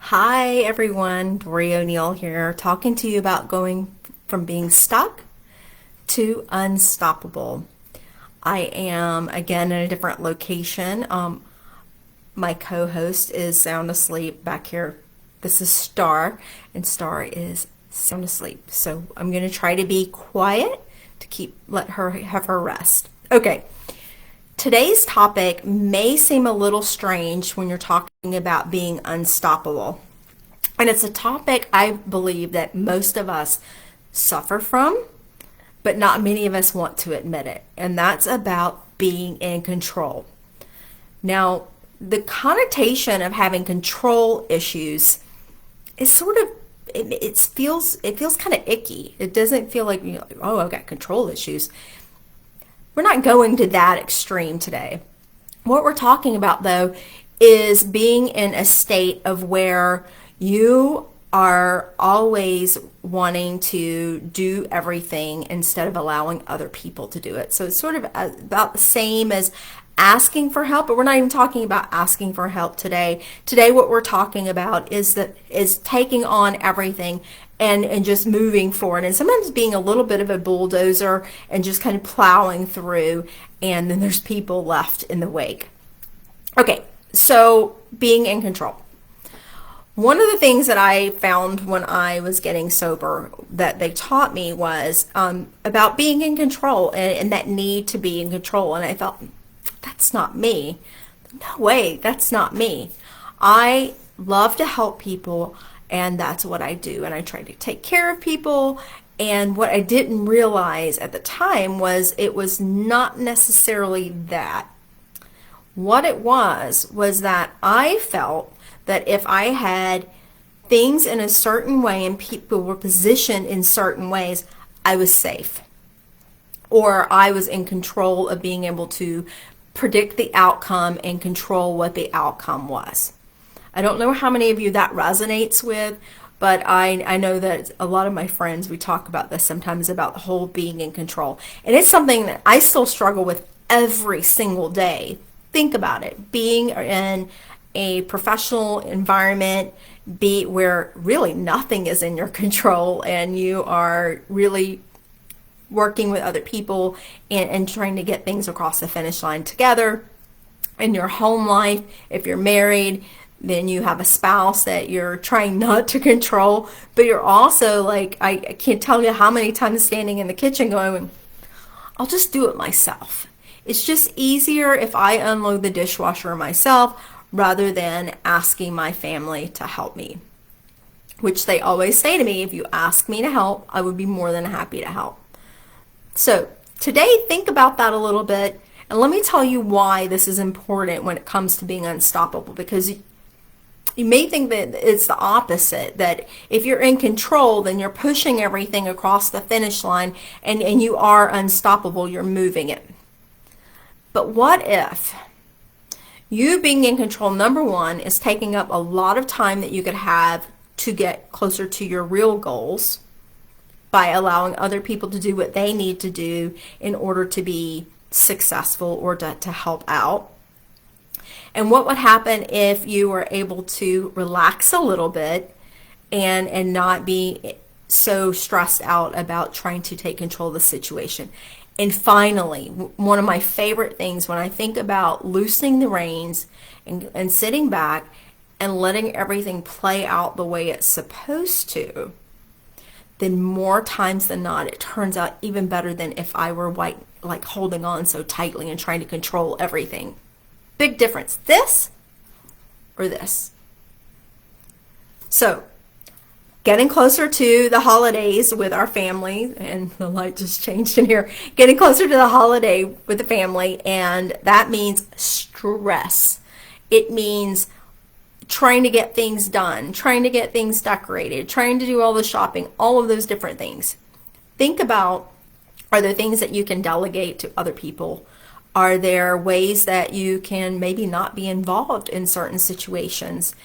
Hi everyone, Dory O'Neill here, talking to you about going from being stuck to unstoppable. I am again in a different location. My co-host is sound asleep back here. This is Star, and Star is sound asleep. So I'm going to try to be quiet to let her have her rest. Okay. Today's topic may seem a little strange when you're talking about being unstoppable. And it's a topic I believe that most of us suffer from, but not many of us want to admit it. And that's about being in control. Now, the connotation of having control issues is sort of it feels kind of icky. It doesn't feel like, oh, I've got control issues. We're not going to that extreme today. What we're talking about, though, is being in a state of where you are always wanting to do everything instead of allowing other people to do it. So it's sort of about the same as asking for help, but we're not even talking about asking for help today. Today, what we're talking about is taking on everything and just moving forward, and sometimes being a little bit of a bulldozer and just kind of plowing through, and then there's people left in the wake. Okay, so being in control. One of the things that I found when I was getting sober that they taught me was about being in control and that need to be in control. And I thought, that's not me. No way, that's not me. I love to help people, and that's what I do. And I try to take care of people. And what I didn't realize at the time was it was not necessarily that. What it was that I felt that if I had things in a certain way and people were positioned in certain ways, I was safe. Or I was in control of being able to predict the outcome and control what the outcome was. I don't know how many of you that resonates with, but I know that a lot of my friends, we talk about this sometimes, about the whole being in control. And it's something that I still struggle with every single day. Think about it. Being in a professional environment, where really nothing is in your control and you are really working with other people and trying to get things across the finish line together. In your home life, if you're married, then you have a spouse that you're trying not to control, but you're also like, I can't tell you how many times standing in the kitchen going, I'll just do it myself. It's just easier if I unload the dishwasher myself rather than asking my family to help me, which they always say to me, if you ask me to help, I would be more than happy to help. So today, think about that a little bit, and let me tell you why this is important when it comes to being unstoppable, because you may think that it's the opposite, that if you're in control, then you're pushing everything across the finish line and you are unstoppable, you're moving it. But what if you being in control, number one, is taking up a lot of time that you could have to get closer to your real goals by allowing other people to do what they need to do in order to be successful or to help out? And what would happen if you were able to relax a little bit and not be so stressed out about trying to take control of the situation? And finally, one of my favorite things when I think about loosening the reins and sitting back and letting everything play out the way it's supposed to, then more times than not, it turns out even better than if I were like holding on so tightly and trying to control everything. Big difference, this or this. So, getting closer to the holidays with our family, and the light just changed in here, getting closer to the holiday with the family, and that means stress. It means trying to get things done, trying to get things decorated, trying to do all the shopping, all of those different things. Think about, are there things that you can delegate to other people? Are there ways that you can maybe not be involved in certain situations?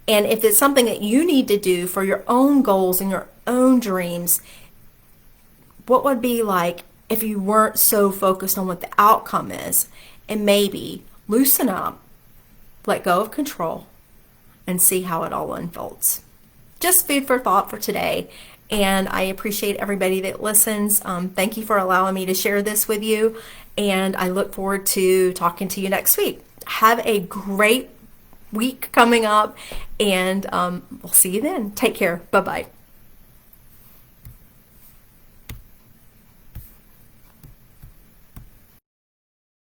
And if it's something that you need to do for your own goals and your own dreams, what would be like if you weren't so focused on what the outcome is, and maybe loosen up, let go of control, and see how it all unfolds. Just food for thought for today. And I appreciate everybody that listens. Thank you for allowing me to share this with you. And I look forward to talking to you next week. Have a great week coming up, and we'll see you then. Take care. Bye-bye.